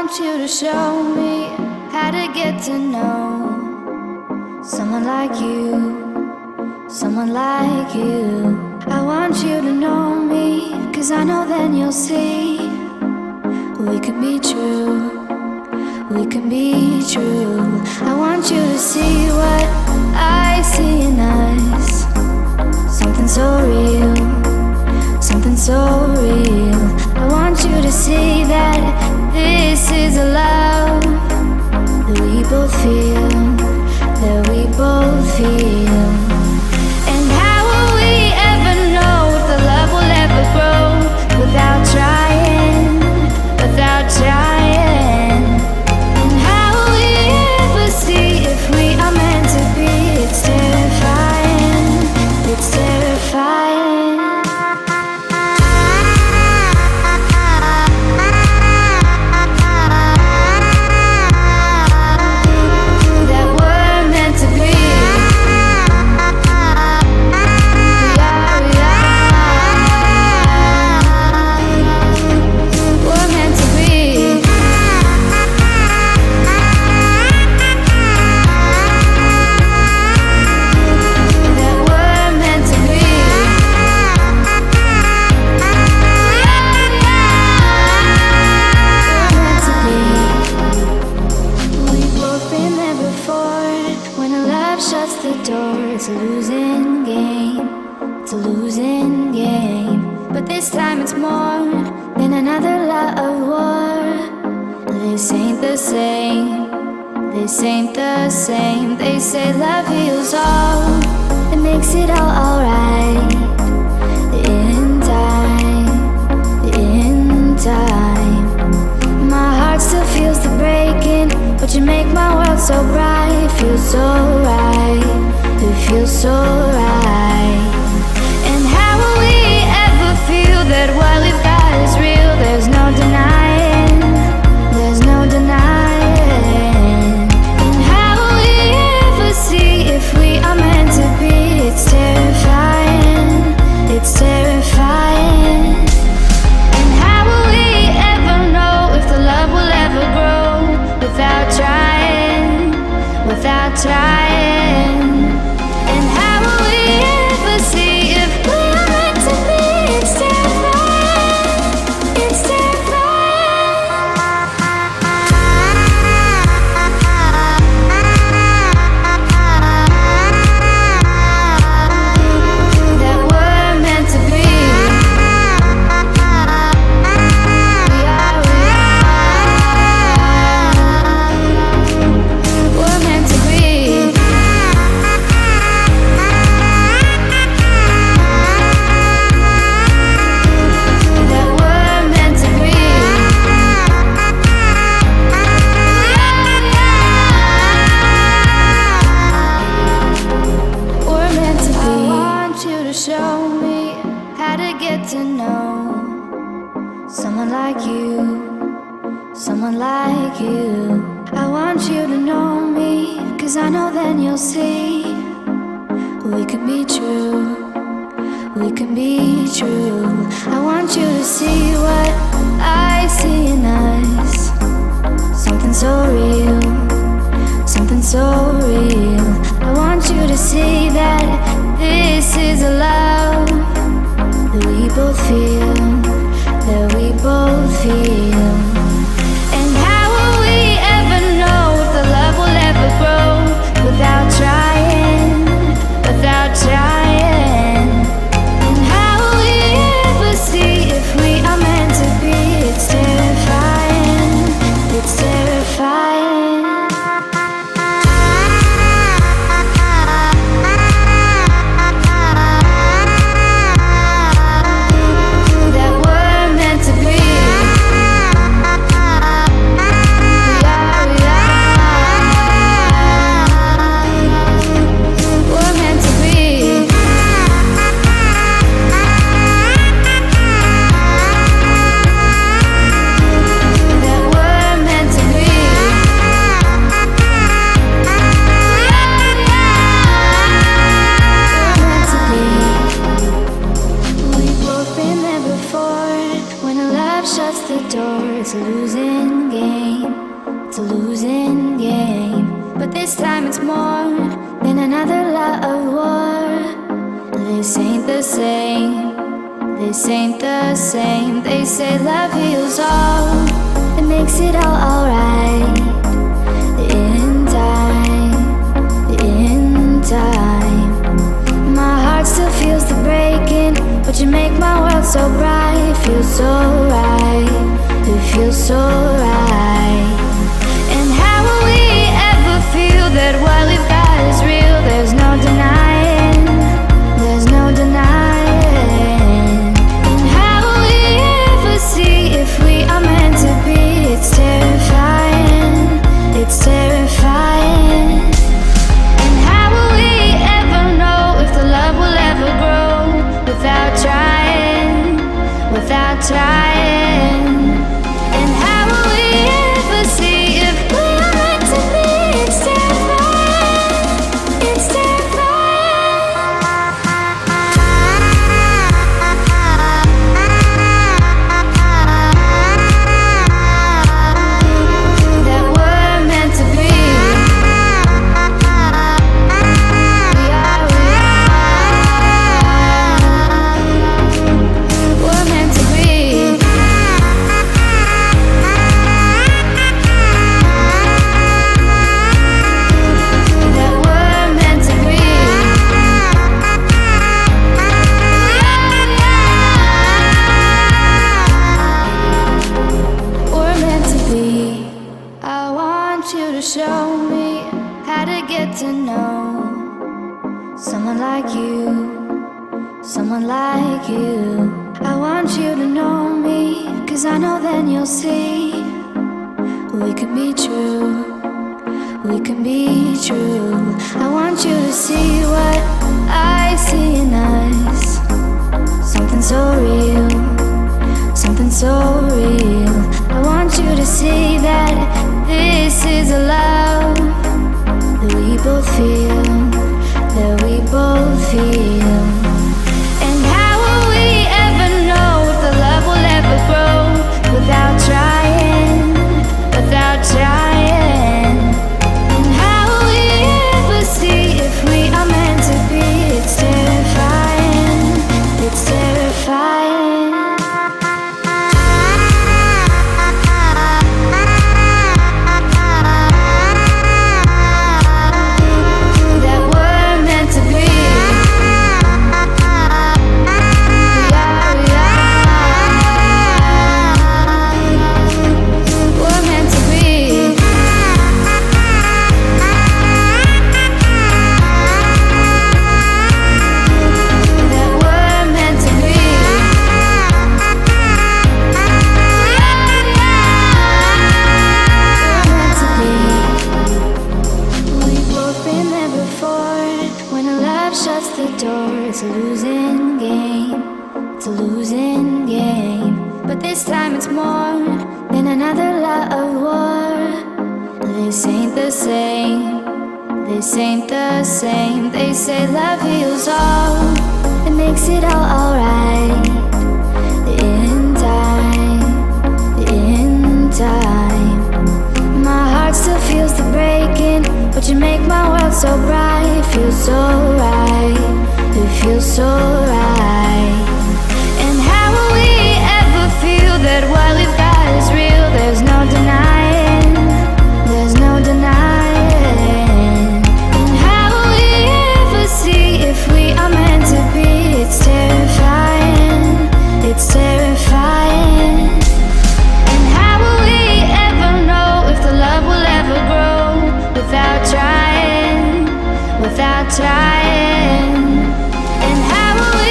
want you to show me how to get to know someone like you, someone like you. I want you to know me, 'cause I know then you'll see we could be true, we can be true. I want you to see what I see in us, something so real, something so real. I want you to see that this is a love that we both feel, that we both feel. And how will we ever know if the love will ever grow without trying, without trying? And how will we ever see if we are meant to be? It's terrifying, it's terrifying. Shuts the door, it's a losing game, it's a losing game. But this time it's more than another lot of war. This ain't the same, this ain't the same. They say love heals all, it makes it all alright. In time, in time. My heart still feels the breaking, but you make my world so bright. It feels so right, it feels so right. And how will we ever feel that what we've got is real? There's no denying, there's no denying. And how will we ever see if we are meant to be? It's terrifying, it's terrifying. And how will we ever know if the love will ever grow without trying, without trying? And how will we ever see if we are meant to be? It's terrifying, it's terrifying. That we're meant to be. We're meant to be. That we're meant to be. We're meant to be. I want you to show me how to get to know someone like you, someone like you. I want you to know me, 'cause I know then you'll see we could be true, we can be true. I want you to see what I see in us, something so real, something so real. I want you to see that this is a love that we both feel, that we both feel. And how will we ever know if the love will ever grow without trying, without trying? And how will we ever see if we are meant to be? It's terrifying, it's terrifying. That we're meant to be. We're meant to be. That we're meant to be. We're meant to be. We've both been there before. When a love shuts the door, it's a losing game. it's more than another love war. This ain't the same, this ain't the same. They say love heals all, it makes it all alright. In time, in time, my heart still feels the breaking, but you make my world so bright. It feels so right, it feels so right. And how will we ever feel that what we've got is real? There's no denying, there's no denying. And how will we ever see if we are meant to be? It's terrifying, it's terrifying. And how will we ever know if the love will ever grow without trying, without trying? And how will we ever see if we are meant to be? It's terrifying, it's that we're meant to be. We're meant to be. That we're meant to be. We're meant to be. I want you to show me how to get to know someone like you, someone like you. I want you to know me, 'cause I know then you'll see we could be true, we can be true. I want you to see what I see in us, something so real, something so real. I want you to see that this is a love that we both feel, that we both feel. And how will we ever know if the love will ever grow without trying, without trying? And how will we ever see if we are meant to be? It's terrifying, it's terrifying. That we're meant to be. We're meant to be. That we're meant to be. We're meant to be. We've both been there before. When a love shuts the door, it's a losing game, it's a losing game. But this time it's more than another love war. This ain't the same, this ain't the same. They say love heals all, it makes it all alright. In time, in time, my heart still feels the breaking, but you make my world so bright. It feels so right, it feels so right. And how will we ever feel that what we've got is real? There's no denying, there's no denying. And how will we ever see if we are meant to be? It's terrifying, it's terrifying. And how will we ever know if the love will ever grow without trying, without trying? And how will we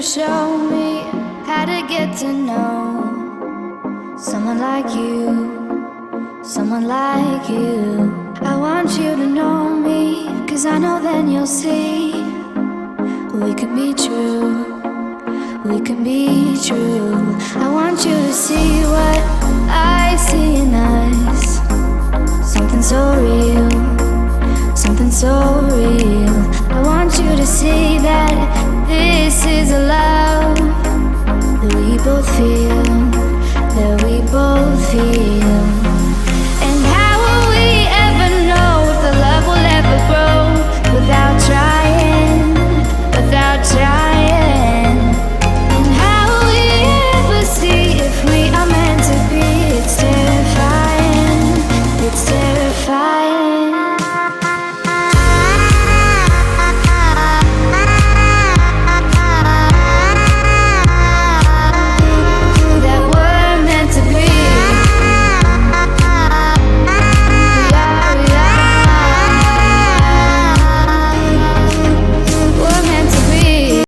to show me how to get to know someone like you, someone like you. I want you to know me, 'cause I know then you'll see we can be true, we can be true. I want you to see what I see in us, something so real, something so real. I want you to see